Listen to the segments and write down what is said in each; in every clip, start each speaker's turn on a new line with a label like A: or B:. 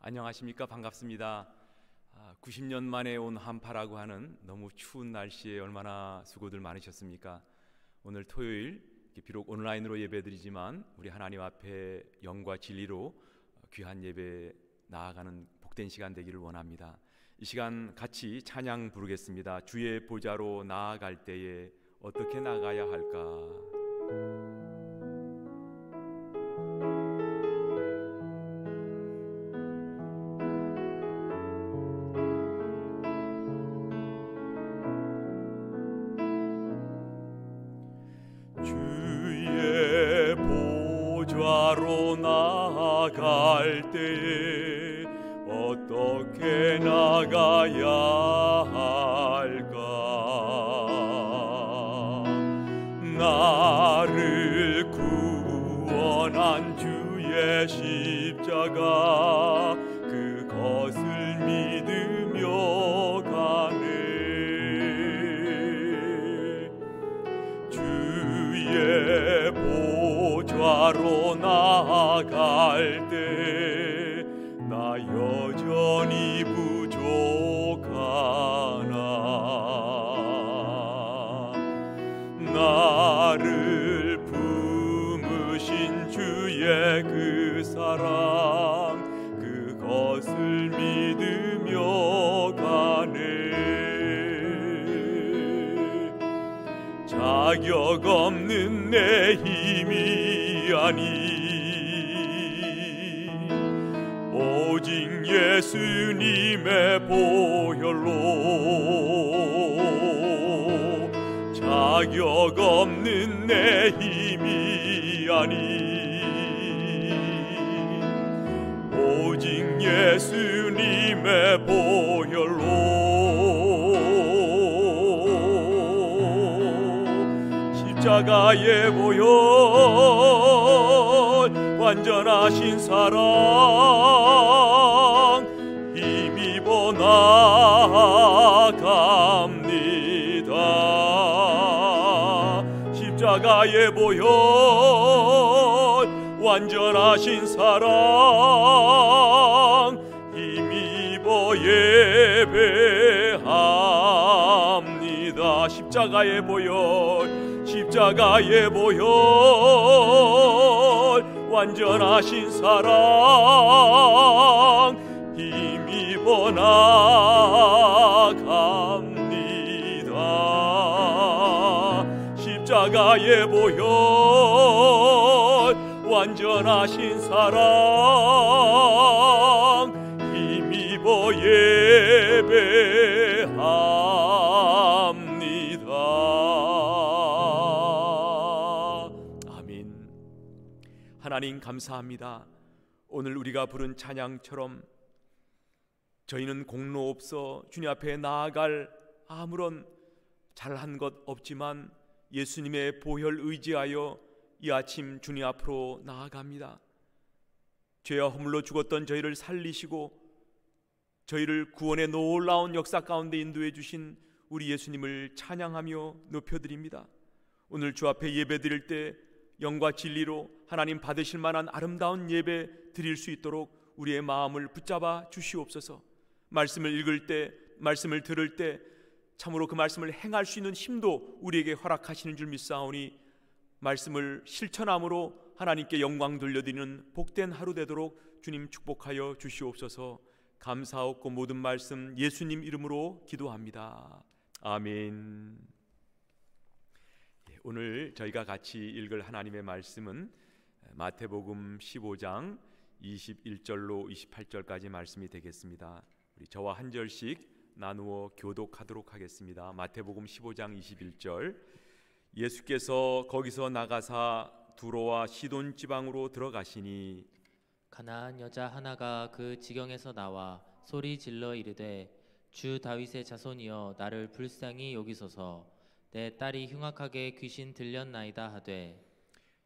A: 안녕하십니까? 반갑습니다. 90년 만에 온 한파라고 하는 너무 추운 날씨에 얼마나 수고들 많으셨습니까? 오늘 토요일 비록 온라인으로 예배드리지만 우리 하나님 앞에 영과 진리로 귀한 예배 나아가는 복된 시간 되기를 원합니다. 이 시간 같이 찬양 부르겠습니다. 주의 보좌로 나아갈 때에 어떻게 나가야 할까?
B: 주의 보좌로 나아갈 때에 어떻게 나가야 할까? 나를 구원한 주의 십자가 그것을 믿으며 가네. 주의 보좌로 나아갈 때 나 여전히 부족하나. 나를 품으신 주의 그 사랑 그것을 믿으며 가네. 자격 없는 내 힘이 아니 오직 예수님의 보혈로 자격 없는 내 힘이 아니 오직 예수님의 보혈로 십자가의 보혈 완전하신 사랑 힘입어 나아갑니다. 십자가의 보혈 완전하신 사랑 힘입어 예배합니다. 십자가의 보혈 십자가의 보혈 완전하신 사랑 힘입어 나갑니다. 십자가의 보혈 완전하신 사랑 힘입어 예배합니다.
A: 하나님 감사합니다. 오늘 우리가 부른 찬양처럼 저희는 공로 없어 주님 앞에 나아갈 아무런 잘한 것 없지만 예수님의 보혈 의지하여 이 아침 주님 앞으로 나아갑니다. 죄와 허물로 죽었던 저희를 살리시고 저희를 구원의 놀라운 역사 가운데 인도해 주신 우리 예수님을 찬양하며 높여드립니다. 오늘 주 앞에 예배 드릴 때 영과 진리로 하나님 받으실 만한 아름다운 예배 드릴 수 있도록 우리의 마음을 붙잡아 주시옵소서. 말씀을 읽을 때, 말씀을 들을 때 참으로 그 말씀을 행할 수 있는 힘도 우리에게 허락하시는 줄 믿사오니 말씀을 실천함으로 하나님께 영광 돌려드리는 복된 하루 되도록 주님 축복하여 주시옵소서. 감사하옵고 모든 말씀 예수님 이름으로 기도합니다. 아멘. 오늘 저희가 같이 읽을 하나님의 말씀은 마태복음 15장 21절로 28절까지 말씀이 되겠습니다. 우리 저와 한 절씩 나누어 교독하도록 하겠습니다. 마태복음 15장 21절 예수께서 거기서 나가사 두로와 시돈 지방으로 들어가시니
C: 가나안 여자 하나가 그 지경에서 나와 소리 질러 이르되 주 다윗의 자손이여 나를 불쌍히 여기소서. 내 딸이 흉악하게 귀신 들렸나이다 하되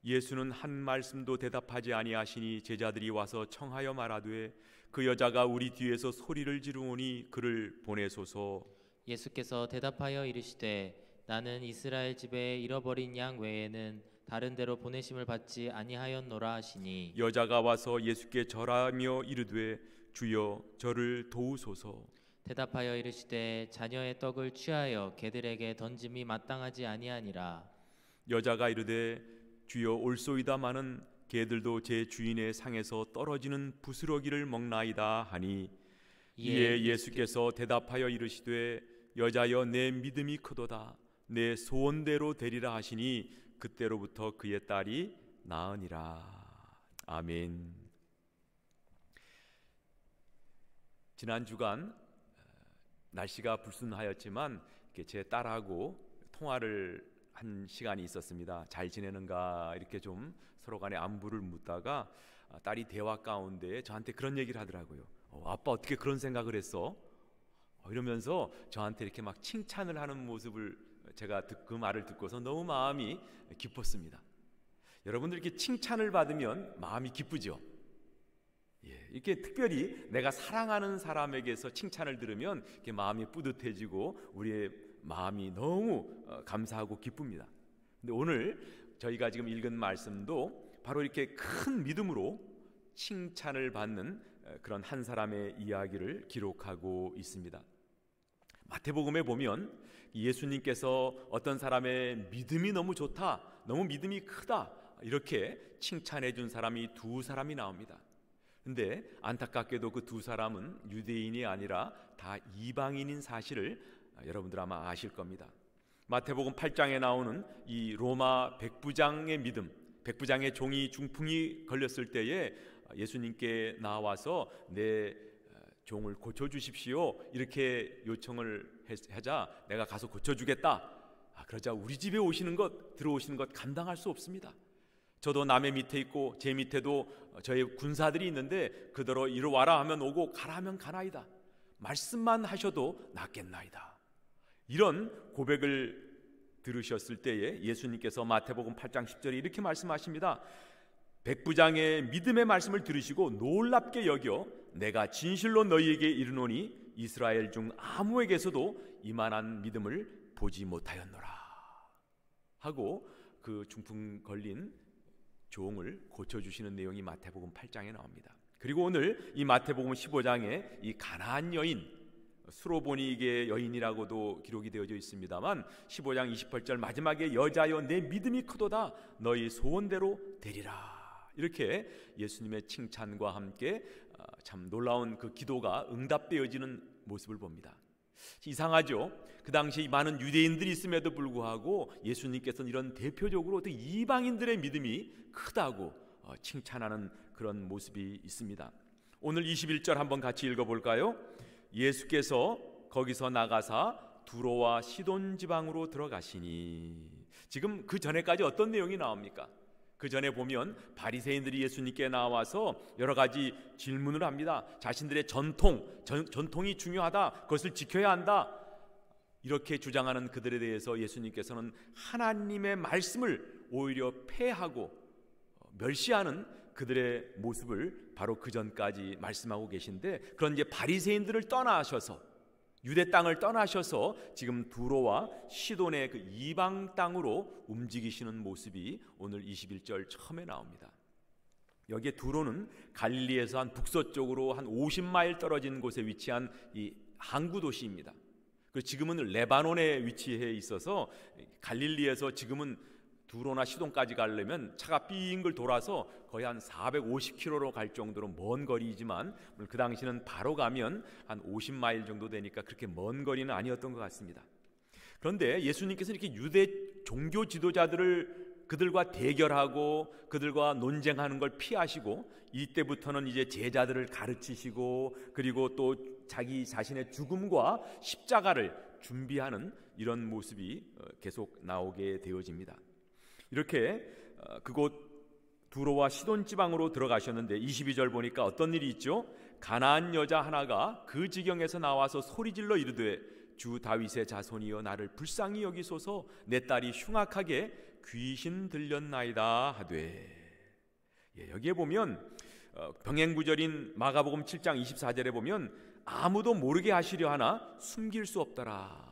A: 예수는 한 말씀도 대답하지 아니하시니 제자들이 와서 청하여 말하되 그 여자가 우리 뒤에서 소리를 지르오니 그를 보내소서.
C: 예수께서 대답하여 이르시되 나는 이스라엘 집에 잃어버린 양 외에는 다른 데로 보내심을 받지 아니하였노라 하시니
A: 여자가 와서 예수께 절하며 이르되 주여 저를 도우소서.
C: 대답하여 이르시되 자녀의 떡을 취하여 개들에게 던짐이 마땅하지 아니하니라.
A: 여자가 이르되 주여 올소이다마는 개들도 제 주인의 상에서 떨어지는 부스러기를 먹나이다 하니 이에 예수께서 대답하여 이르시되 여자여 내 믿음이 크도다 내 소원대로 되리라 하시니 그때로부터 그의 딸이 나으니라. 아멘. 지난 주간 날씨가 불순하였지만 제 딸하고 통화를 한 시간이 있었습니다. 잘 지내는가 이렇게 좀 서로 간에 안부를 묻다가 딸이 대화 가운데 저한테 그런 얘기를 하더라고요. 아빠 어떻게 그런 생각을 했어? 이러면서 저한테 이렇게 막 칭찬을 하는 모습을 제가 그 말을 듣고서 너무 마음이 기뻤습니다. 여러분들 이렇게 칭찬을 받으면 마음이 기쁘죠? 이렇게 특별히 내가 사랑하는 사람에게서 칭찬을 들으면 이렇게 마음이 뿌듯해지고 우리의 마음이 너무 감사하고 기쁩니다. 근데 오늘 저희가 지금 읽은 말씀도 바로 이렇게 큰 믿음으로 칭찬을 받는 그런 한 사람의 이야기를 기록하고 있습니다. 마태복음에 보면 예수님께서 어떤 사람의 믿음이 너무 좋다, 너무 믿음이 크다 이렇게 칭찬해 준 사람이 두 사람이 나옵니다. 근데 안타깝게도 그 두 사람은 유대인이 아니라 다 이방인인 사실을 여러분들 아마 아실 겁니다. 마태복음 8장에 나오는 이 로마 백부장의 믿음, 백부장의 종이 중풍이 걸렸을 때에 예수님께 나와서 내 종을 고쳐주십시오 이렇게 요청을 하자 내가 가서 고쳐주겠다. 그러자 우리 집에 들어오시는 것 감당할 수 없습니다. 저도 남의 밑에 있고 제 밑에도 저희 군사들이 있는데 그대로 이리 와라 하면 오고 가라 하면 가나이다. 말씀만 하셔도 낫겠나이다. 이런 고백을 들으셨을 때에 예수님께서 마태복음 8장 10절에 이렇게 말씀하십니다. 백부장의 믿음의 말씀을 들으시고 놀랍게 여겨 내가 진실로 너희에게 이르노니 이스라엘 중 아무에게서도 이만한 믿음을 보지 못하였노라 하고 그 중풍 걸린 종을 고쳐주시는 내용이 마태복음 8장에 나옵니다. 그리고 오늘 이 마태복음 15장에 이 가나안 여인, 수로보니게 여인이라고도 기록이 되어져 있습니다만 15장 28절 마지막에 여자여 내 믿음이 크도다 너희 소원대로 되리라 이렇게 예수님의 칭찬과 함께 참 놀라운 그 기도가 응답되어지는 모습을 봅니다. 이상하죠? 그 당시 많은 유대인들이 있음에도 불구하고 예수님께서는 이런 대표적으로 어떤 이방인들의 믿음이 크다고 칭찬하는 그런 모습이 있습니다. 오늘 21절 한번 같이 읽어볼까요? 예수께서 거기서 나가사 두로와 시돈 지방으로 들어가시니. 지금 그 전에까지 어떤 내용이 나옵니까? 그 전에 보면 바리새인들이 예수님께 나와서 여러 가지 질문을 합니다. 자신들의 전통이 중요하다, 그것을 지켜야 한다 이렇게 주장하는 그들에 대해서 예수님께서는 하나님의 말씀을 오히려 폐하고 멸시하는 그들의 모습을 바로 그 전까지 말씀하고 계신데, 그런 이제 바리새인들을 떠나셔서 유대 땅을 떠나셔서 지금 두로와 시돈의 그 이방 땅으로 움직이시는 모습이 오늘 21절 처음에 나옵니다. 여기에 두로는 갈릴리에서 한 북서쪽으로 한 50마일 떨어진 곳에 위치한 이 항구 도시입니다. 그리고 지금은 레바논에 위치해 있어서 갈릴리에서 지금은 두로나 시돈까지 가려면 차가 삥글 돌아서 거의 한 450km로 갈 정도로 먼 거리이지만 그 당시는 바로 가면 한 50마일 정도 되니까 그렇게 먼 거리는 아니었던 것 같습니다. 그런데 예수님께서 이렇게 유대 종교 지도자들을 그들과 대결하고 그들과 논쟁하는 걸 피하시고 이때부터는 이제 제자들을 가르치시고 그리고 또 자기 자신의 죽음과 십자가를 준비하는 이런 모습이 계속 나오게 되어집니다. 이렇게 그곳 두로와 시돈 지방으로 들어가셨는데 22절 보니까 어떤 일이 있죠? 가나안 여자 하나가 그 지경에서 나와서 소리질러 이르되 주 다윗의 자손이여 나를 불쌍히 여기소서 내 딸이 흉악하게 귀신 들렸나이다 하되. 여기에 보면 병행구절인 마가복음 7장 24절에 보면 아무도 모르게 하시려 하나 숨길 수 없더라.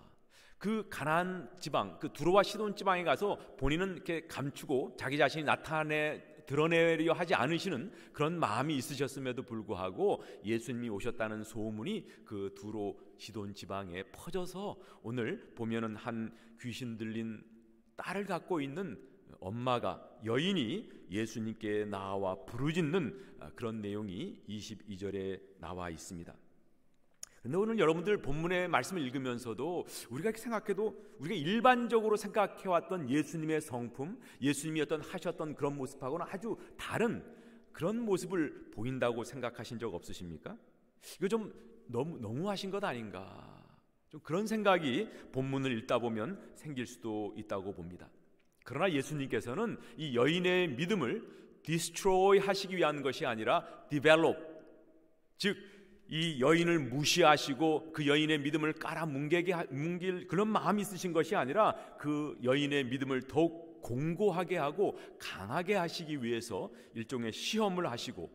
A: 그 가나안 지방, 그 두로와 시돈 지방에 가서 본인은 이렇게 감추고 자기 자신이 나타내 드러내려 하지 않으시는 그런 마음이 있으셨음에도 불구하고 예수님이 오셨다는 소문이 그 두로 시돈 지방에 퍼져서 오늘 보면은 한 귀신 들린 딸을 갖고 있는 엄마가, 여인이 예수님께 나와 부르짖는 그런 내용이 22절에 나와 있습니다. 그런데 오늘 여러분들 본문의 말씀을 읽으면서도 우리가 생각해도 우리가 일반적으로 생각해왔던 예수님의 성품, 예수님이 하셨던 그런 모습하고는 아주 다른 그런 모습을 보인다고 생각하신 적 없으십니까? 이거 좀 너무하신 것 아닌가, 좀 그런 생각이 본문을 읽다 보면 생길 수도 있다고 봅니다. 그러나 예수님께서는 이 여인의 믿음을 destroy 하시기 위한 것이 아니라 develop, 즉 이 여인을 무시하시고 그 여인의 믿음을 뭉길 그런 마음이 있으신 것이 아니라 그 여인의 믿음을 더욱 공고하게 하고 강하게 하시기 위해서 일종의 시험을 하시고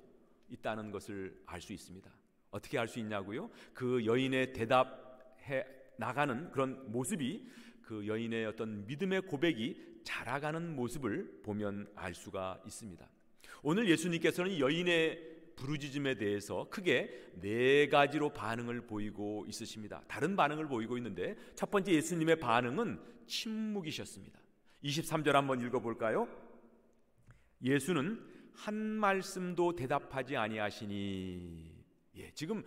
A: 있다는 것을 알 수 있습니다. 어떻게 알 수 있냐고요? 그 여인의 대답해 나가는 그런 모습이, 그 여인의 어떤 믿음의 고백이 자라가는 모습을 보면 알 수가 있습니다. 오늘 예수님께서는 이 여인의 부르짖음에 대해서 크게 4가지로 반응을 보이고 있으십니다. 다른 반응을 보이고 있는데, 첫 번째 예수님의 반응은 침묵이셨습니다. 23절 한번 읽어볼까요? 예수는 한 말씀도 대답하지 아니하시니. 지금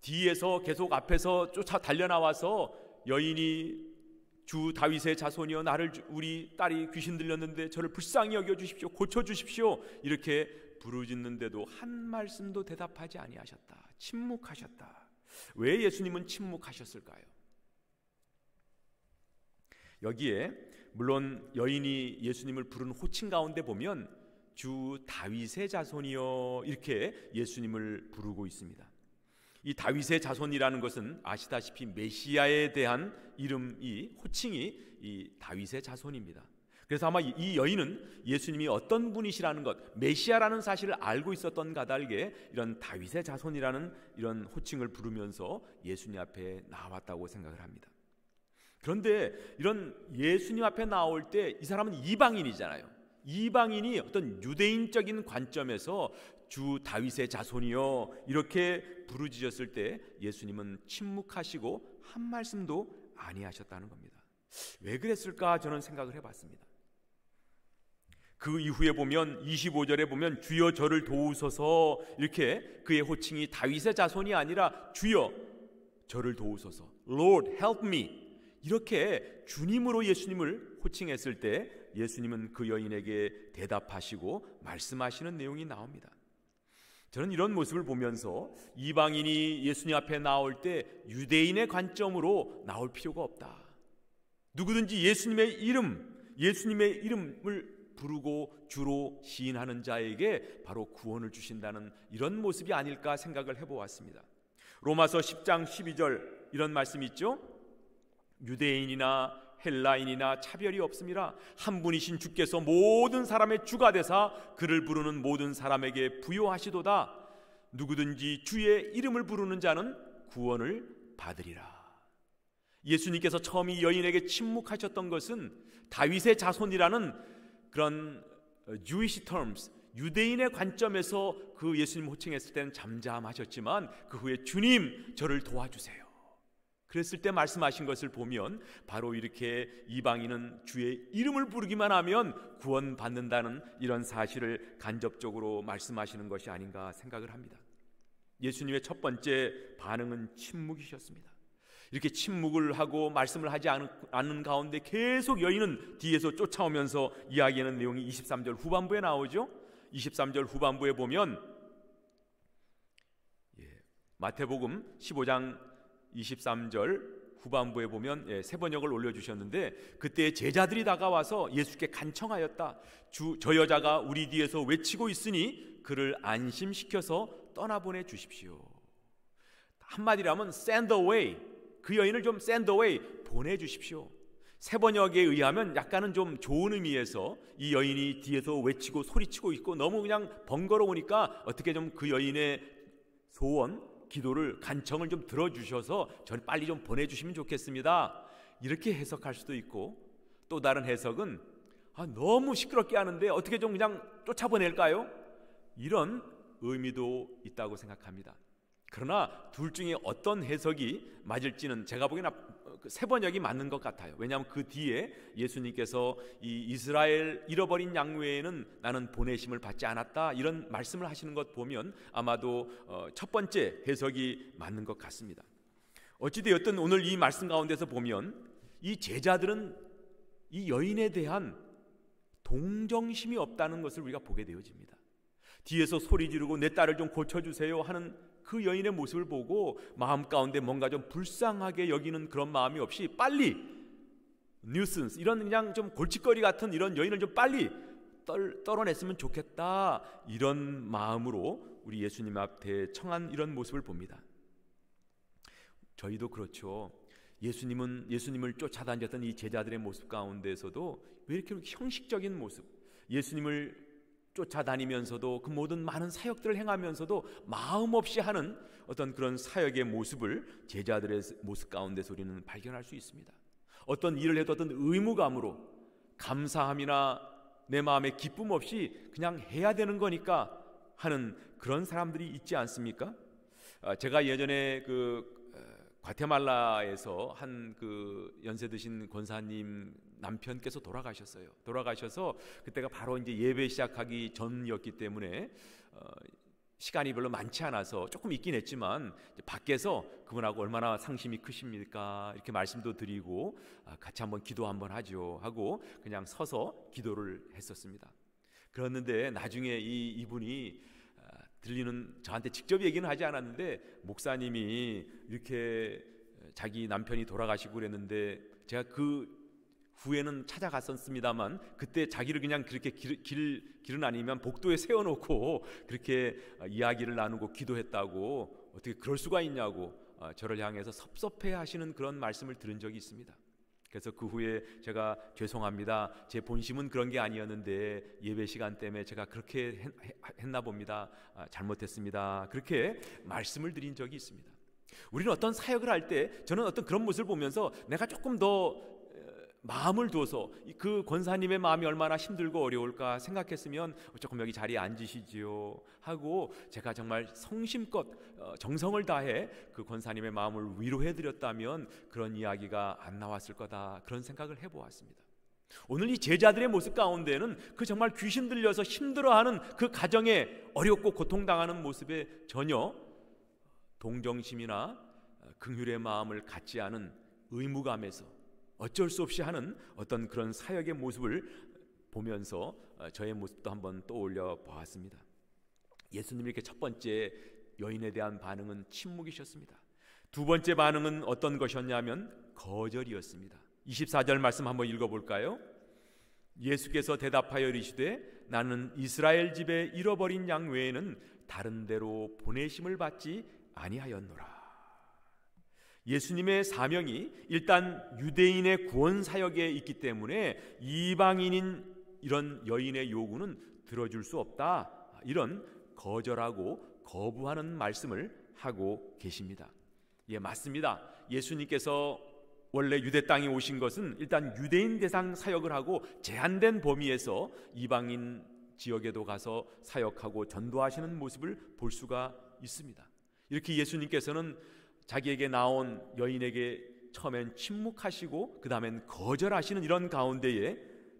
A: 뒤에서 계속 앞에서 쫓아 달려나와서 여인이 주 다윗의 자손이여 우리 딸이 귀신 들렸는데 저를 불쌍히 여겨주십시오, 고쳐주십시오, 이렇게 부르짖는데도 한 말씀도 대답하지 아니하셨다. 침묵하셨다. 왜 예수님은 침묵하셨을까요? 여기에 물론 여인이 예수님을 부른 호칭 가운데 보면 주 다윗의 자손이여 이렇게 예수님을 부르고 있습니다. 이 다윗의 자손이라는 것은 아시다시피 메시아에 대한 호칭이 이 다윗의 자손입니다. 그래서 아마 이 여인은 예수님이 어떤 분이시라는 것, 메시아라는 사실을 알고 있었던 까닭에 이런 다윗의 자손이라는 이런 호칭을 부르면서 예수님 앞에 나왔다고 생각을 합니다. 그런데 이런 예수님 앞에 나올 때 이 사람은 이방인이잖아요. 이방인이 어떤 유대인적인 관점에서 주 다윗의 자손이여 이렇게 부르짖었을 때 예수님은 침묵하시고 한 말씀도 아니하셨다는 겁니다. 왜 그랬을까 저는 생각을 해봤습니다. 그 이후에 보면 25절에 보면 주여 저를 도우소서, 이렇게 그의 호칭이 다윗의 자손이 아니라 주여 저를 도우소서, Lord help me, 이렇게 주님으로 예수님을 호칭했을 때 예수님은 그 여인에게 대답하시고 말씀하시는 내용이 나옵니다. 저는 이런 모습을 보면서 이방인이 예수님 앞에 나올 때 유대인의 관점으로 나올 필요가 없다. 누구든지 예수님의 이름을 부르고 주로 시인하는 자에게 바로 구원을 주신다는 이런 모습이 아닐까 생각을 해보았습니다. 로마서 10장 12절 이런 말씀이 있죠. 유대인이나 헬라인이나 차별이 없음이라 한 분이신 주께서 모든 사람의 주가 되사 그를 부르는 모든 사람에게 부요하시도다. 누구든지 주의 이름을 부르는 자는 구원을 받으리라. 예수님께서 처음 이 여인에게 침묵하셨던 것은 다윗의 자손이라는 그런 Jewish terms, 유대인의 관점에서 그 예수님 호칭했을 때는 잠잠하셨지만 그 후에 주님 저를 도와주세요, 그랬을 때 말씀하신 것을 보면 바로 이렇게 이방인은 주의 이름을 부르기만 하면 구원받는다는 이런 사실을 간접적으로 말씀하시는 것이 아닌가 생각을 합니다. 예수님의 첫 번째 반응은 침묵이셨습니다. 이렇게 침묵을 하고 말씀을 하지 않은 가운데 계속 여인은 뒤에서 쫓아오면서 이야기하는 내용이 23절 후반부에 나오죠. 23절 후반부에 보면 마태복음 15장 23절 후반부에 보면 세 번역을 올려주셨는데, 그때 제자들이 다가와서 예수께 간청하였다. 저 여자가 우리 뒤에서 외치고 있으니 그를 안심시켜서 떠나보내 주십시오. 한마디로 하면 send away, 그 여인을 좀 send away, 보내주십시오. 새 번역에 의하면 약간은 좀 좋은 의미에서 이 여인이 뒤에서 외치고 소리치고 있고 너무 그냥 번거로우니까 어떻게 좀 그 여인의 소원, 기도를, 간청을 좀 들어주셔서 저를 빨리 좀 보내주시면 좋겠습니다, 이렇게 해석할 수도 있고, 또 다른 해석은 너무 시끄럽게 하는데 어떻게 좀 그냥 쫓아보낼까요? 이런 의미도 있다고 생각합니다. 그러나 둘 중에 어떤 해석이 맞을지는 제가 보기에는 세 번역이 맞는 것 같아요. 왜냐하면 그 뒤에 예수님께서 이 이스라엘 잃어버린 양 외에는 나는 보내심을 받지 않았다, 이런 말씀을 하시는 것 보면 아마도 첫 번째 해석이 맞는 것 같습니다. 어찌되었든 오늘 이 말씀 가운데서 보면 이 제자들은 이 여인에 대한 동정심이 없다는 것을 우리가 보게 되어집니다. 뒤에서 소리 지르고 내 딸을 좀 고쳐주세요 하는 그 여인의 모습을 보고 마음 가운데 뭔가 좀 불쌍하게 여기는 그런 마음이 없이 빨리 뉴슨스, 이런 그냥 좀 골칫거리 같은 이런 여인을 좀 빨리 떨어냈으면 좋겠다, 이런 마음으로 우리 예수님 앞에 청한 이런 모습을 봅니다. 저희도 그렇죠. 예수님을 쫓아다녔던 이 제자들의 모습 가운데서도 왜 이렇게 형식적인 모습, 예수님을 쫓아다니면서도 그 모든 많은 사역들을 행하면서도 마음 없이 하는 어떤 그런 사역의 모습을 제자들의 모습 가운데서 우리는 발견할 수 있습니다. 어떤 일을 해도 어떤 의무감으로 감사함이나 내 마음에 기쁨 없이 그냥 해야 되는 거니까 하는 그런 사람들이 있지 않습니까? 제가 예전에 과테말라에서 한 연세 드신 권사님 남편께서 돌아가셔서 그때가 바로 이제 예배 시작하기 전이었기 때문에 시간이 별로 많지 않아서 조금 있긴 했지만 밖에서 그분하고 얼마나 상심이 크십니까 이렇게 말씀도 드리고 같이 한번 기도 한번 하죠 하고 그냥 서서 기도를 했었습니다. 그랬는데 나중에 이분이 저한테 직접 얘기는 하지 않았는데 목사님이 이렇게 자기 남편이 돌아가시고 그랬는데 제가 그 후에는 찾아갔었습니다만 그때 자기를 그냥 그렇게 길은 아니면 복도에 세워놓고 그렇게 이야기를 나누고 기도했다고, 어떻게 그럴 수가 있냐고 저를 향해서 섭섭해 하시는 그런 말씀을 들은 적이 있습니다. 그래서 그 후에 제가 죄송합니다, 제 본심은 그런 게 아니었는데 예배 시간 때문에 제가 그렇게 했나 봅니다, 잘못했습니다, 그렇게 말씀을 드린 적이 있습니다. 우리는 어떤 사역을 할 때 저는 어떤 그런 모습을 보면서 내가 조금 더 마음을 둬서 그 권사님의 마음이 얼마나 힘들고 어려울까 생각했으면 조금 여기 자리에 앉으시지요 하고 제가 정말 성심껏 정성을 다해 그 권사님의 마음을 위로해드렸다면 그런 이야기가 안 나왔을 거다, 그런 생각을 해보았습니다. 오늘 이 제자들의 모습 가운데는 그 정말 귀신 들려서 힘들어하는 그 가정에 어렵고 고통당하는 모습에 전혀 동정심이나 긍휼의 마음을 갖지 않은 의무감에서 어쩔 수 없이 하는 어떤 그런 사역의 모습을 보면서 저의 모습도 한번 떠올려 보았습니다. 예수님이 이렇게 첫 번째 여인에 대한 반응은 침묵이셨습니다. 두 번째 반응은 어떤 것이었냐면 거절이었습니다. 24절 말씀 한번 읽어볼까요? 예수께서 대답하여 이르시되 나는 이스라엘 집에 잃어버린 양 외에는 다른 데로 보내심을 받지 아니하였노라. 예수님의 사명이 일단 유대인의 구원 사역에 있기 때문에 이방인인 이런 여인의 요구는 들어줄 수 없다, 이런 거절하고 거부하는 말씀을 하고 계십니다. 예, 맞습니다. 예수님께서 원래 유대 땅에 오신 것은 일단 유대인 대상 사역을 하고 제한된 범위에서 이방인 지역에도 가서 사역하고 전도하시는 모습을 볼 수가 있습니다. 이렇게 예수님께서는 자기에게 나온 여인에게 처음엔 침묵하시고 그 다음엔 거절하시는 이런 가운데에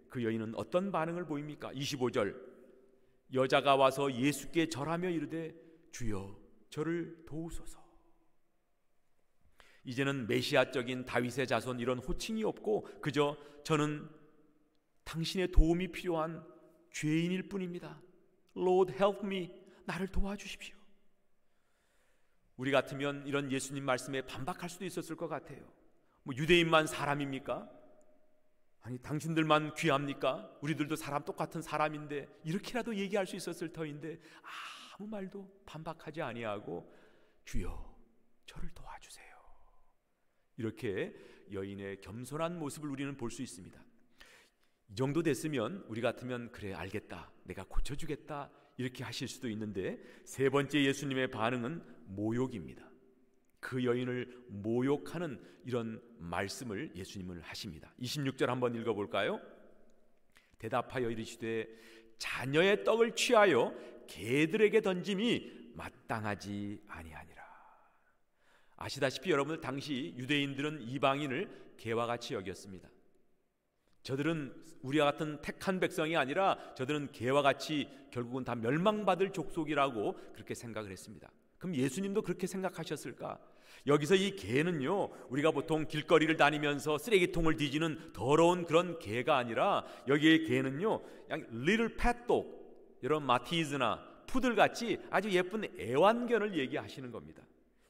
A: 그 여인은 어떤 반응을 보입니까? 25절 여자가 와서 예수께 절하며 이르되 주여 저를 도우소서. 이제는 메시아적인 다윗의 자손 이런 호칭이 없고 그저 저는 당신의 도움이 필요한 죄인일 뿐입니다. Lord help me, 나를 도와주십시오. 우리 같으면 이런 예수님 말씀에 반박할 수도 있었을 것 같아요. 유대인만 사람입니까? 아니 당신들만 귀합니까? 우리들도 사람 똑같은 사람인데, 이렇게라도 얘기할 수 있었을 터인데 아무 말도 반박하지 아니하고 주여 저를 도와주세요, 이렇게 여인의 겸손한 모습을 우리는 볼 수 있습니다. 이 정도 됐으면 우리 같으면 그래 알겠다, 내가 고쳐주겠다, 이렇게 하실 수도 있는데 세 번째 예수님의 반응은 모욕입니다. 그 여인을 모욕하는 이런 말씀을 예수님은 하십니다. 26절 한번 읽어볼까요? 대답하여 이르시되 자녀의 떡을 취하여 개들에게 던짐이 마땅하지 아니하니라. 아시다시피 여러분들 당시 유대인들은 이방인을 개와 같이 여겼습니다. 저들은 우리와 같은 택한 백성이 아니라 저들은 개와 같이 결국은 다 멸망받을 족속이라고 그렇게 생각을 했습니다. 그럼 예수님도 그렇게 생각하셨을까? 여기서 이 개는요, 우리가 보통 길거리를 다니면서 쓰레기통을 뒤지는 더러운 그런 개가 아니라 여기의 개는요, 그냥 little pet dog, 이런 마티즈나 푸들같이 아주 예쁜 애완견을 얘기하시는 겁니다.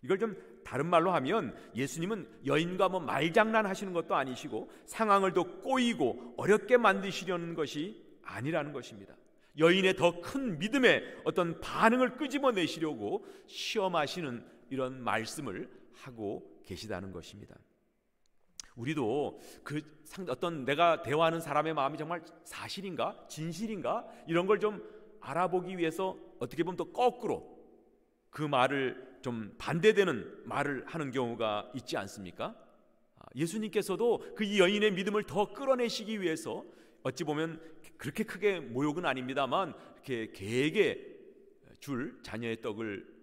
A: 이걸 좀 다른 말로 하면 예수님은 여인과 말장난 하시는 것도 아니시고 상황을 더 꼬이고 어렵게 만드시려는 것이 아니라는 것입니다. 여인의 더 큰 믿음의 어떤 반응을 끄집어내시려고 시험하시는 이런 말씀을 하고 계시다는 것입니다. 우리도 어떤 내가 대화하는 사람의 마음이 정말 사실인가? 진실인가? 이런 걸 좀 알아보기 위해서 어떻게 보면 또 거꾸로 그 말을 좀 반대되는 말을 하는 경우가 있지 않습니까? 예수님께서도 그 이 여인의 믿음을 더 끌어내시기 위해서 어찌 보면 그렇게 크게 모욕은 아닙니다만 이렇게 개에게 줄 자녀의 떡을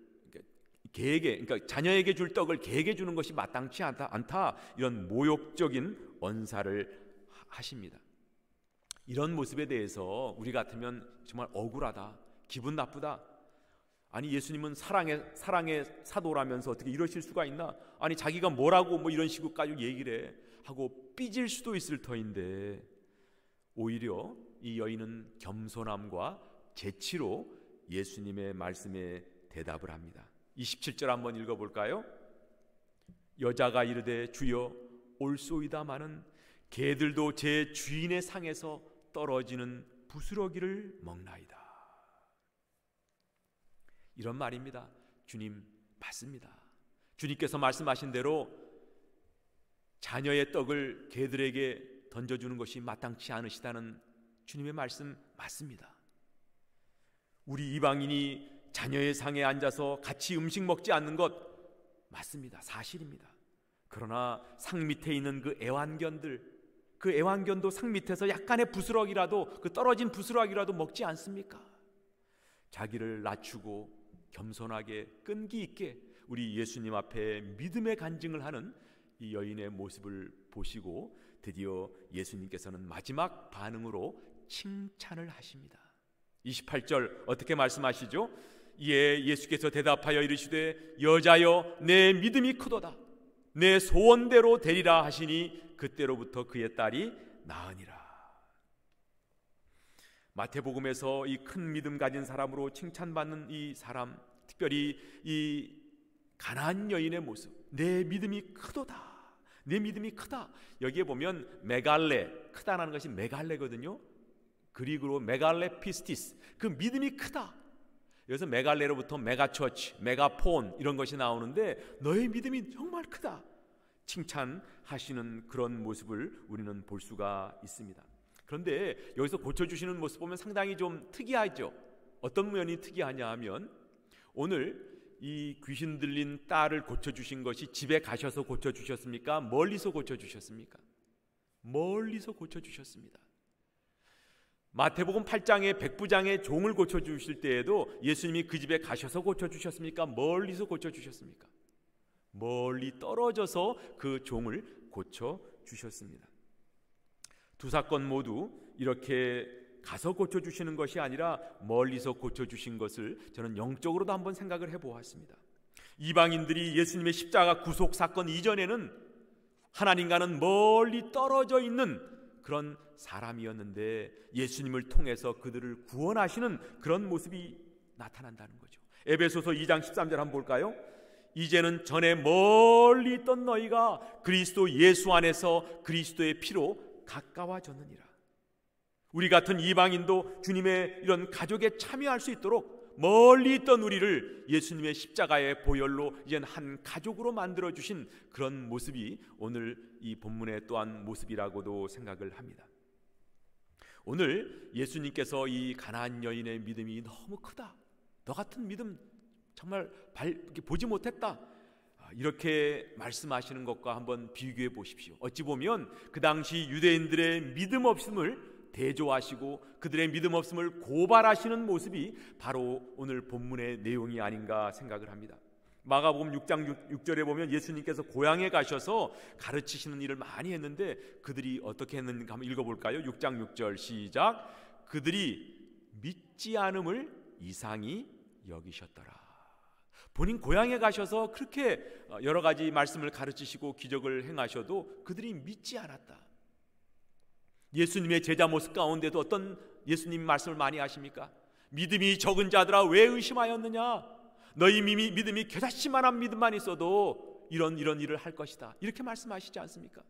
A: 그러니까 자녀에게 줄 떡을 개에게 주는 것이 마땅치 않다 이런 모욕적인 언사를 하십니다. 이런 모습에 대해서 우리 같으면 정말 억울하다, 기분 나쁘다. 아니 예수님은 사랑의 사도라면서 어떻게 이러실 수가 있나? 아니 자기가 뭐라고 이런 식으로까지 얘기를 해 하고 삐질 수도 있을 터인데 오히려 이 여인은 겸손함과 재치로 예수님의 말씀에 대답을 합니다. 27절 한번 읽어볼까요? 여자가 이르되 주여 올소이다마는 개들도 제 주인의 상에서 떨어지는 부스러기를 먹나이다. 이런 말입니다. 주님 맞습니다. 주님께서 말씀하신 대로 자녀의 떡을 개들에게 던져주는 것이 마땅치 않으시다는 주님의 말씀 맞습니다. 우리 이방인이 자녀의 상에 앉아서 같이 음식 먹지 않는 것 맞습니다. 사실입니다. 그러나 상 밑에 있는 그 애완견도 상 밑에서 약간의 부스러기라도, 그 떨어진 부스러기라도 먹지 않습니까? 자기를 낮추고 겸손하게 끈기 있게 우리 예수님 앞에 믿음의 간증을 하는 이 여인의 모습을 보시고 드디어 예수님께서는 마지막 반응으로 칭찬을 하십니다. 28절 어떻게 말씀하시죠? 이에 예수께서 대답하여 이르시되 여자여 내 믿음이 크도다. 내 소원대로 되리라 하시니 그때로부터 그의 딸이 나으니라. 마태복음에서 이 큰 믿음 가진 사람으로 칭찬받는 이 사람, 특별히 이 가나안 여인의 모습, 내 믿음이 크도다, 내 믿음이 크다. 여기에 보면 메갈레, 크다라는 것이 메갈레거든요. 그리그로 메갈레 피스티스, 그 믿음이 크다. 여기서 메갈레로부터 메가처치, 메가폰 이런 것이 나오는데 너의 믿음이 정말 크다 칭찬하시는 그런 모습을 우리는 볼 수가 있습니다. 그런데 여기서 고쳐주시는 모습 보면 상당히 좀 특이하죠. 어떤 면이 특이하냐 하면 오늘 이 귀신 들린 딸을 고쳐주신 것이 집에 가셔서 고쳐주셨습니까? 멀리서 고쳐주셨습니까? 멀리서 고쳐주셨습니다. 마태복음 8장의 백부장의 종을 고쳐주실 때에도 예수님이 그 집에 가셔서 고쳐주셨습니까? 멀리서 고쳐주셨습니까? 멀리 떨어져서 그 종을 고쳐주셨습니다. 두 사건 모두 이렇게 가서 고쳐주시는 것이 아니라 멀리서 고쳐주신 것을 저는 영적으로도 한번 생각을 해보았습니다. 이방인들이 예수님의 십자가 구속 사건 이전에는 하나님과는 멀리 떨어져 있는 그런 사람이었는데 예수님을 통해서 그들을 구원하시는 그런 모습이 나타난다는 거죠. 에베소서 2장 13절 한번 볼까요? 이제는 전에 멀리 있던 너희가 그리스도 예수 안에서 그리스도의 피로 가까워졌느니라. 우리 같은 이방인도 주님의 이런 가족에 참여할 수 있도록 멀리 있던 우리를 예수님의 십자가의 보혈로 이젠 한 가족으로 만들어주신 그런 모습이 오늘 이 본문의 또한 모습이라고도 생각을 합니다. 오늘 예수님께서 이 가나안 여인의 믿음이 너무 크다, 너 같은 믿음 정말 보지 못했다, 이렇게 말씀하시는 것과 한번 비교해 보십시오. 어찌 보면 그 당시 유대인들의 믿음 없음을 대조하시고 그들의 믿음 없음을 고발하시는 모습이 바로 오늘 본문의 내용이 아닌가 생각을 합니다. 마가복음 6장 6절에 보면 예수님께서 고향에 가셔서 가르치시는 일을 많이 했는데 그들이 어떻게 했는가 한번 읽어볼까요? 6장 6절 시작. 그들이 믿지 않음을 이상히 여기셨더라. 본인 고향에 가셔서 그렇게 여러 가지 말씀을 가르치시고 기적을 행하셔도 그들이 믿지 않았다. 예수님의 제자 모습 가운데도 어떤 예수님 말씀을 많이 하십니까? 믿음이 적은 자들아 왜 의심하였느냐? 너희 믿음이 겨자씨만한 믿음만 있어도 이런 일을 할 것이다. 이렇게 말씀하시지 않습니까?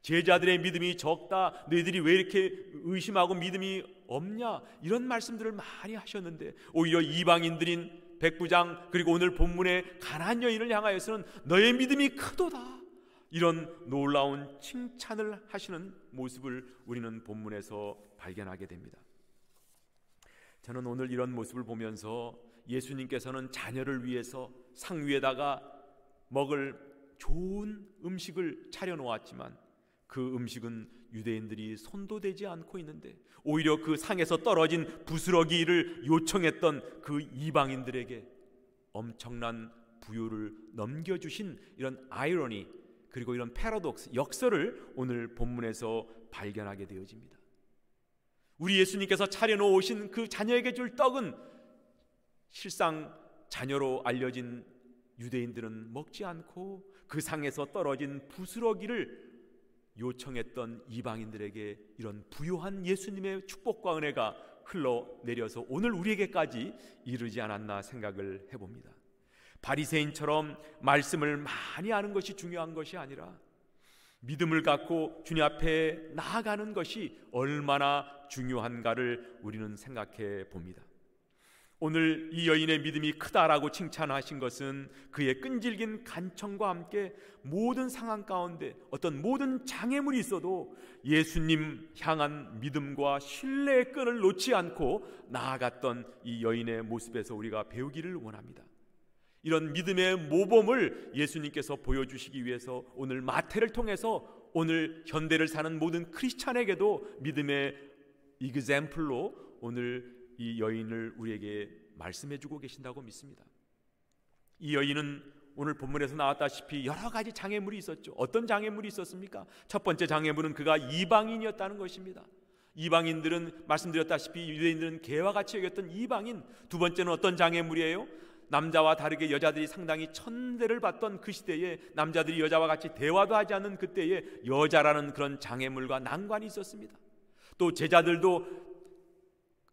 A: 제자들의 믿음이 적다. 너희들이 왜 이렇게 의심하고 믿음이 없냐? 이런 말씀들을 많이 하셨는데 오히려 이방인들인 백부장 그리고 오늘 본문의 가나안 여인을 향하여서는 너의 믿음이 크도다. 이런 놀라운 칭찬을 하시는 모습을 우리는 본문에서 발견하게 됩니다. 저는 오늘 이런 모습을 보면서 예수님께서는 자녀를 위해서 상 위에다가 먹을 좋은 음식을 차려놓았지만 그 음식은 유대인들이 손도 대지 않고 있는데 오히려 그 상에서 떨어진 부스러기를 요청했던 그 이방인들에게 엄청난 부요를 넘겨주신 이런 아이러니 그리고 이런 패러독스 역설을 오늘 본문에서 발견하게 되어집니다. 우리 예수님께서 차려놓으신 그 자녀에게 줄 떡은 실상 자녀로 알려진 유대인들은 먹지 않고 그 상에서 떨어진 부스러기를 요청했던 이방인들에게 이런 부요한 예수님의 축복과 은혜가 흘러내려서 오늘 우리에게까지 이르지 않았나 생각을 해봅니다. 바리새인처럼 말씀을 많이 아는 것이 중요한 것이 아니라 믿음을 갖고 주님 앞에 나아가는 것이 얼마나 중요한가를 우리는 생각해 봅니다. 오늘 이 여인의 믿음이 크다라고 칭찬하신 것은 그의 끈질긴 간청과 함께 모든 상황 가운데 어떤 모든 장애물이 있어도 예수님 향한 믿음과 신뢰의 끈을 놓지 않고 나아갔던 이 여인의 모습에서 우리가 배우기를 원합니다. 이런 믿음의 모범을 예수님께서 보여주시기 위해서 오늘 마태를 통해서 오늘 현대를 사는 모든 크리스찬에게도 믿음의 이그젬플로 오늘 이 여인을 우리에게 말씀해주고 계신다고 믿습니다. 이 여인은 오늘 본문에서 나왔다시피 여러 가지 장애물이 있었죠. 어떤 장애물이 있었습니까? 첫 번째 장애물은 그가 이방인이었다는 것입니다. 이방인들은 말씀드렸다시피 유대인들은 개와 같이 여겼던 이방인. 두 번째는 어떤 장애물이에요? 남자와 다르게 여자들이 상당히 천대를 받던 그 시대에 남자들이 여자와 같이 대화도 하지 않는 그때에 여자라는 그런 장애물과 난관이 있었습니다. 또 제자들도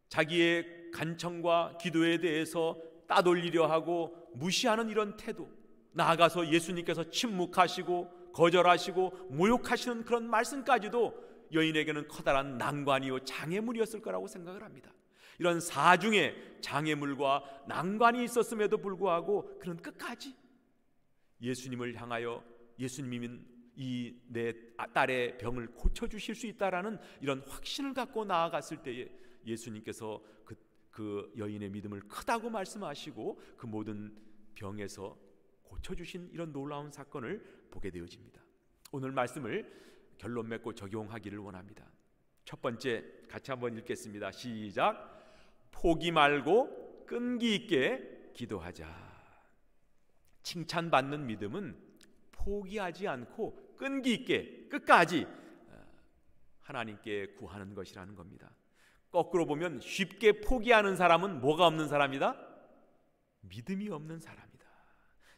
A: 자기의 간청과 기도에 대해서 따돌리려 하고 무시하는 이런 태도, 나아가서 예수님께서 침묵하시고 거절하시고 모욕하시는 그런 말씀까지도 여인에게는 커다란 난관이요 장애물이었을 거라고 생각을 합니다. 이런 사중의 장애물과 난관이 있었음에도 불구하고 그는 끝까지 예수님을 향하여 예수님이 이 내 딸의 병을 고쳐주실 수 있다라는 이런 확신을 갖고 나아갔을 때에 예수님께서 그 여인의 믿음을 크다고 말씀하시고 그 모든 병에서 고쳐주신 이런 놀라운 사건을 보게 되어집니다. 오늘 말씀을 결론 맺고 적용하기를 원합니다. 첫 번째 같이 한번 읽겠습니다. 시작. 포기 말고 끈기 있게 기도하자. 칭찬받는 믿음은 포기하지 않고 끈기 있게 끝까지 하나님께 구하는 것이라는 겁니다. 거꾸로 보면 쉽게 포기하는 사람은 뭐가 없는 사람이다? 믿음이 없는 사람이다.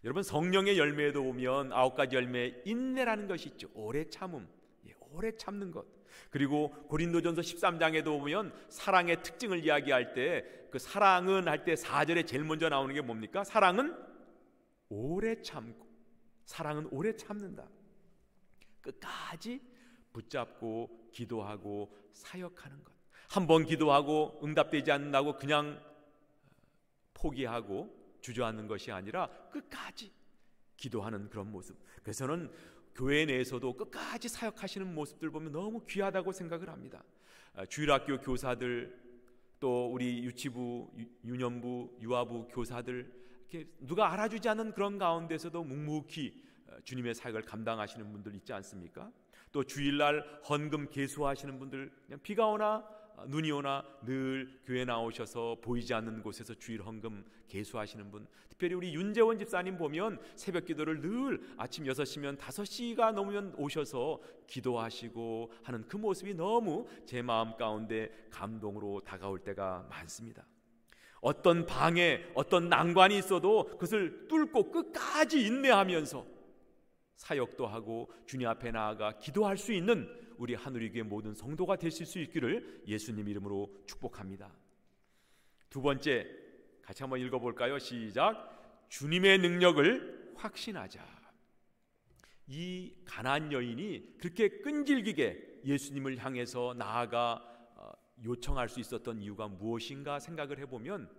A: 여러분 성령의 열매에도 보면 9가지 열매 인내라는 것이 있죠. 오래 참음, 오래 참는 것. 그리고 고린도전서 13장에도 보면 사랑의 특징을 이야기할 때 그 사랑은 할 때 4절에 제일 먼저 나오는 게 뭡니까? 사랑은 오래 참고, 사랑은 오래 참는다. 끝까지 붙잡고 기도하고 사역하는 것. 한 번 기도하고 응답되지 않는다고 그냥 포기하고 주저앉는 것이 아니라 끝까지 기도하는 그런 모습. 그래서는 교회 내에서도 끝까지 사역하시는 모습들 보면 너무 귀하다고 생각을 합니다. 주일학교 교사들, 또 우리 유치부, 유년부, 유아부 교사들, 이렇게 누가 알아주지 않는 그런 가운데서도 묵묵히 주님의 사역을 감당하시는 분들 있지 않습니까? 또 주일날 헌금 계수하시는 분들, 그냥 비가 오나 눈이 오나 늘 교회 나오셔서 보이지 않는 곳에서 주일 헌금 계수하시는 분, 특별히 우리 윤재원 집사님 보면 새벽 기도를 늘 아침 6시면 5시가 넘으면 오셔서 기도하시고 하는 그 모습이 너무 제 마음 가운데 감동으로 다가올 때가 많습니다. 어떤 방해, 어떤 난관이 있어도 그것을 뚫고 끝까지 인내하면서 사역도 하고 주님 앞에 나아가 기도할 수 있는 우리 하늘이교회 모든 성도가 되실 수 있기를 예수님 이름으로 축복합니다. 두 번째, 같이 한번 읽어볼까요? 시작. 주님의 능력을 확신하자. 이 가나안 여인이 그렇게 끈질기게 예수님을 향해서 나아가 요청할 수 있었던 이유가 무엇인가 생각을 해보면,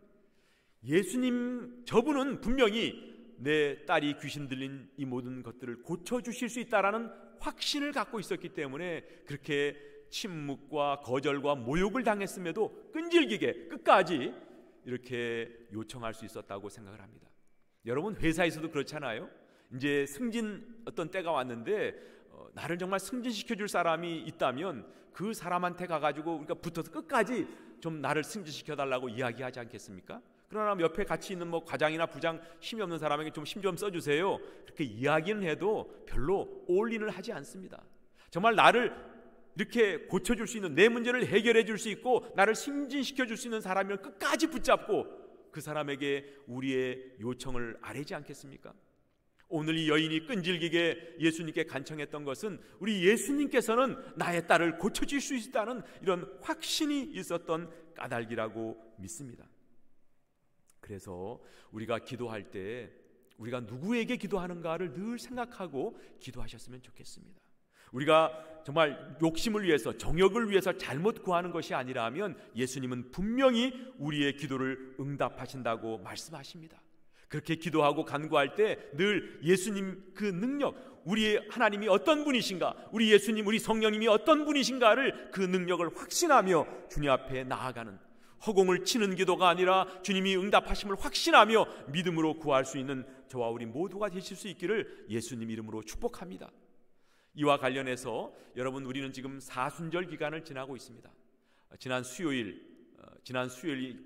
A: 예수님, 저분은 분명히 내 딸이 귀신 들린 이 모든 것들을 고쳐주실 수 있다라는 확신을 갖고 있었기 때문에 그렇게 침묵과 거절과 모욕을 당했음에도 끈질기게 끝까지 이렇게 요청할 수 있었다고 생각을 합니다. 여러분, 회사에서도 그렇잖아요. 이제 승진 어떤 때가 왔는데 나를 정말 승진시켜줄 사람이 있다면 그 사람한테 가가지고 우리가 붙어서 끝까지 좀 나를 승진시켜달라고 이야기하지 않겠습니까? 그러나 옆에 같이 있는 과장이나 부장 힘이 없는 사람에게 좀 힘 좀 써주세요, 그렇게 이야기는 해도 별로 올인을 하지 않습니다. 정말 나를 이렇게 고쳐줄 수 있는, 내 문제를 해결해 줄 수 있고 나를 승진시켜 줄 수 있는 사람이면 끝까지 붙잡고 그 사람에게 우리의 요청을 아뢰지 않겠습니까? 오늘 이 여인이 끈질기게 예수님께 간청했던 것은 우리 예수님께서는 나의 딸을 고쳐줄 수 있다는 이런 확신이 있었던 까닭이라고 믿습니다. 그래서 우리가 기도할 때 우리가 누구에게 기도하는가를 늘 생각하고 기도하셨으면 좋겠습니다. 우리가 정말 욕심을 위해서, 정욕을 위해서 잘못 구하는 것이 아니라면 예수님은 분명히 우리의 기도를 응답하신다고 말씀하십니다. 그렇게 기도하고 간구할 때 늘 예수님 그 능력, 우리의 하나님이 어떤 분이신가, 우리 예수님, 우리 성령님이 어떤 분이신가를, 그 능력을 확신하며 주님 앞에 나아가는, 허공을 치는 기도가 아니라 주님이 응답하심을 확신하며 믿음으로 구할 수 있는 저와 우리 모두가 되실 수 있기를 예수님 이름으로 축복합니다. 이와 관련해서 여러분, 우리는 지금 사순절 기간을 지나고 있습니다. 지난 수요일이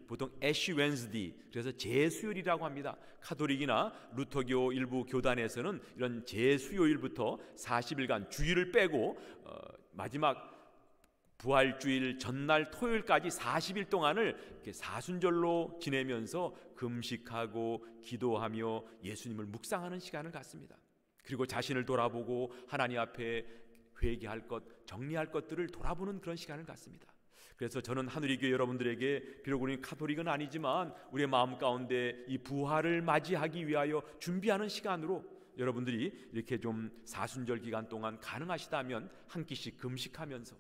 A: 보통 애쉬 웬스디, 그래서 제수요일이라고 합니다. 카톨릭이나 루터교 일부 교단에서는 이런 제수요일부터 40일간 주일을 빼고 마지막 부활주일 전날 토요일까지 40일 동안을 이렇게 사순절로 지내면서 금식하고 기도하며 예수님을 묵상하는 시간을 갖습니다. 그리고 자신을 돌아보고 하나님 앞에 회개할 것, 정리할 것들을 돌아보는 그런 시간을 갖습니다. 그래서 저는 하늘이교회 여러분들에게, 비록 우리는 카톨릭은 아니지만 우리의 마음 가운데 이 부활을 맞이하기 위하여 준비하는 시간으로 여러분들이 이렇게 좀 사순절 기간 동안 가능하시다면 한 끼씩 금식하면서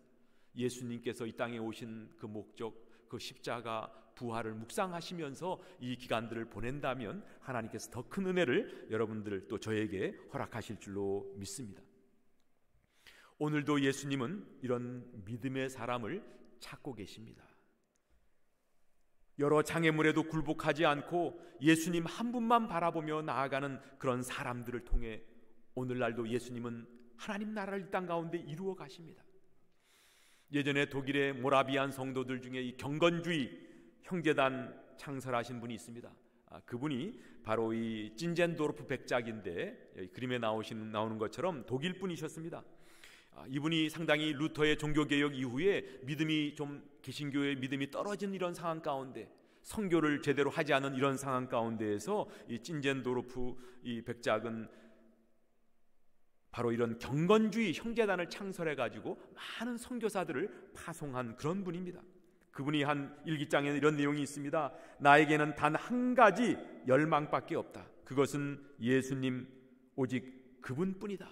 A: 예수님께서 이 땅에 오신 그 목적, 그 십자가, 부활을 묵상하시면서 이 기간들을 보낸다면 하나님께서 더 큰 은혜를 여러분들 또 저에게 허락하실 줄로 믿습니다. 오늘도 예수님은 이런 믿음의 사람을 찾고 계십니다. 여러 장애물에도 굴복하지 않고 예수님 한 분만 바라보며 나아가는 그런 사람들을 통해 오늘날도 예수님은 하나님 나라를 이 땅 가운데 이루어 가십니다. 예전에 독일의 모라비안 성도들 중에 이 경건주의 형제단 창설하신 분이 있습니다. 그분이 바로 이 찐젠도르프 백작인데, 그림에 나오는 것처럼 독일 분이셨습니다. 이분이 상당히 루터의 종교개혁 이후에 믿음이 좀, 개신교의 믿음이 떨어진 이런 상황 가운데, 선교를 제대로 하지 않은 이런 상황 가운데에서 이 찐젠도르프 이 백작은 바로 이런 경건주의 형제단을 창설해가지고 많은 선교사들을 파송한 그런 분입니다. 그분이 한 일기장에 이런 내용이 있습니다. 나에게는 단 한 가지 열망밖에 없다. 그것은 예수님, 오직 그분뿐이다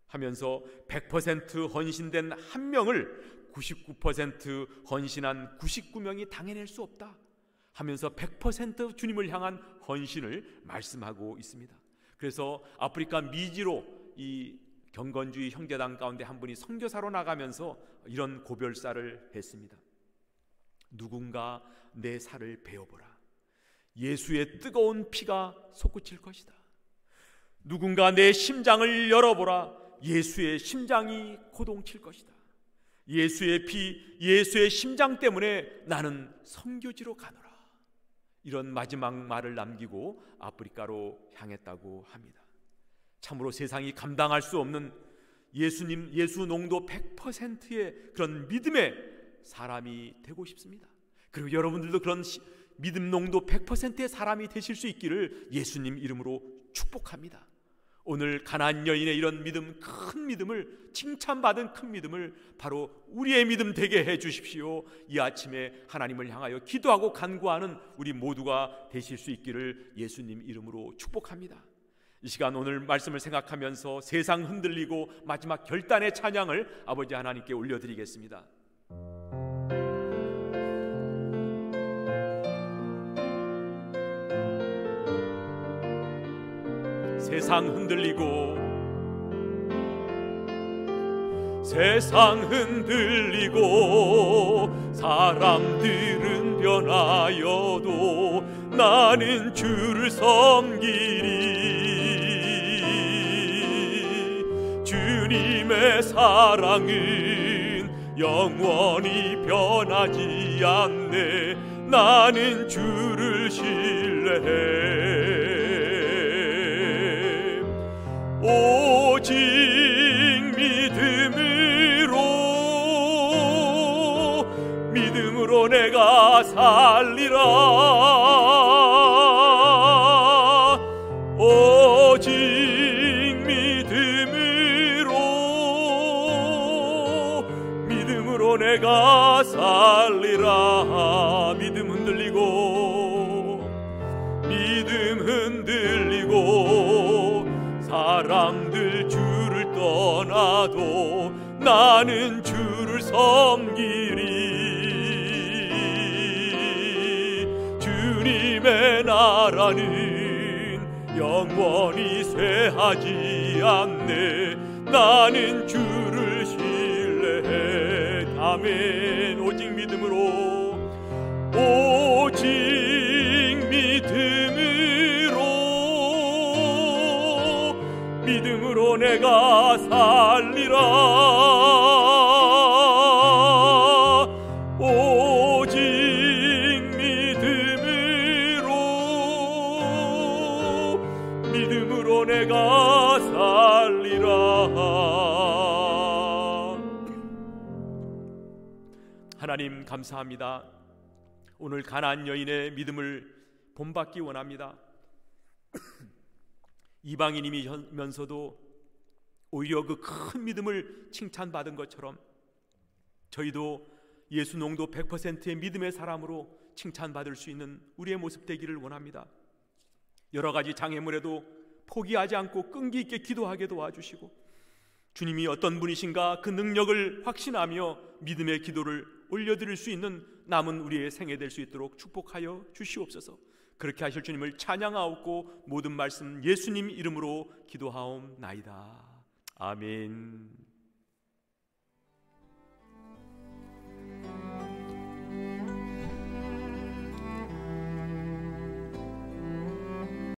A: 하면서 100% 헌신된 한 명을 99% 헌신한 99명이 당해낼 수 없다 하면서 100% 주님을 향한 헌신을 말씀하고 있습니다. 그래서 아프리카 미지로 이 경건주의 형제단 가운데 한 분이 선교사로 나가면서 이런 고별사를 했습니다. 누군가 내 살을 베어보라. 예수의 뜨거운 피가 솟구칠 것이다. 누군가 내 심장을 열어보라. 예수의 심장이 고동칠 것이다. 예수의 피, 예수의 심장 때문에 나는 선교지로 가노라. 이런 마지막 말을 남기고 아프리카로 향했다고 합니다. 참으로 세상이 감당할 수 없는 예수님, 예수 농도 100%의 그런 믿음의 사람이 되고 싶습니다. 그리고 여러분들도 그런 믿음 농도 100%의 사람이 되실 수 있기를 예수님 이름으로 축복합니다. 오늘 가나안 여인의 이런 믿음, 큰 믿음을, 칭찬받은 큰 믿음을 바로 우리의 믿음 되게 해 주십시오. 이 아침에 하나님을 향하여 기도하고 간구하는 우리 모두가 되실 수 있기를 예수님 이름으로 축복합니다. 이 시간 오늘 말씀을 생각하면서 세상 흔들리고 마지막 결단의 찬양을 아버지 하나님께 올려드리겠습니다. 세상 흔들리고 사람들은 변하여도 나는 주를 섬기리. 주님의 사랑은 영원히 변하지 않네. 나는 주를 신뢰해. 오직 믿음으로 내가 살리라. 오직 믿음으로 내가 살리라. 믿음 흔들리고 사람들 주를 떠나도 나는 주를 섬기리. 주님의 나라는 영원히 쇠하지 않네. 나는 주를 신뢰해. 아멘. 오직 믿음으로 내가 살리라. 오직 믿음으로 내가 살리라. 하나님 감사합니다. 오늘 가나안 여인의 믿음을 본받기 원합니다. 이방인이면서도 오히려 그 큰 믿음을 칭찬받은 것처럼 저희도 예수 농도 100%의 믿음의 사람으로 칭찬받을 수 있는 우리의 모습 되기를 원합니다. 여러 가지 장애물에도 포기하지 않고 끈기 있게 기도하게 도와주시고, 주님이 어떤 분이신가 그 능력을 확신하며 믿음의 기도를 올려드릴 수 있는 남은 우리의 생애 될 수 있도록 축복하여 주시옵소서. 그렇게 하실 주님을 찬양하옵고 모든 말씀 예수님 이름으로 기도하옵나이다. 아멘.